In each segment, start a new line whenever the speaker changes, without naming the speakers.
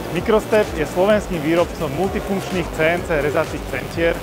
Microstep je slovenským výrobcom multifunkčných CNC rezacích centier,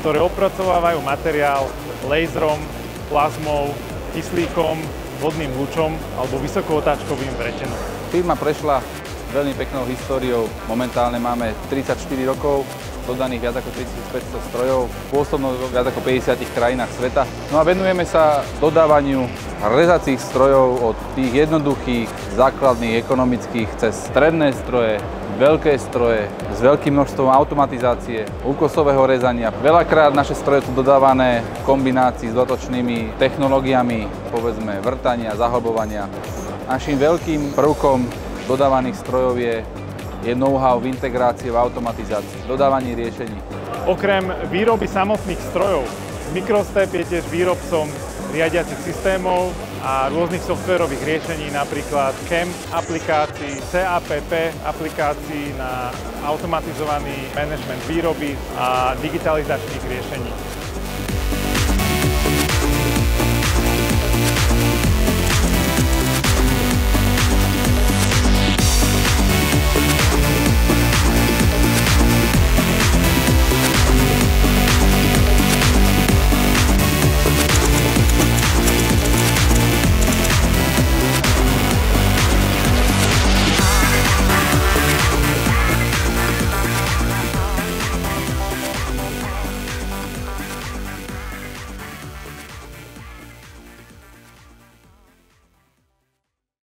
ktoré opracovávajú materiál laserom, plazmou, kyslíkom, vodným lúčom alebo vysokootáčkovým vretenom.
Firma prešla veľmi peknou históriou. Momentálne máme 34 rokov, dodaných viac ako 3500 strojov, pôsobnosť v viac ako 50 krajinách sveta. No a venujeme sa dodávaniu rezacích strojov od tých jednoduchých, základných, ekonomických, cez stredné stroje, veľké stroje s veľkým množstvom automatizácie, úkosového rezania. Veľakrát naše stroje sú dodávané v kombinácii s dodatočnými technológiami, povedzme vrtania, zahlbovania. Naším veľkým prvkom dodávaných strojov je know-how v integrácii, v automatizácii, dodávaní riešení.
Okrem výroby samotných strojov, Microstep je tiež výrobcom riadiacich systémov a rôznych softvérových riešení, napríklad CAM aplikácií, CAPP aplikácií na automatizovaný manažment výroby a digitalizačných riešení.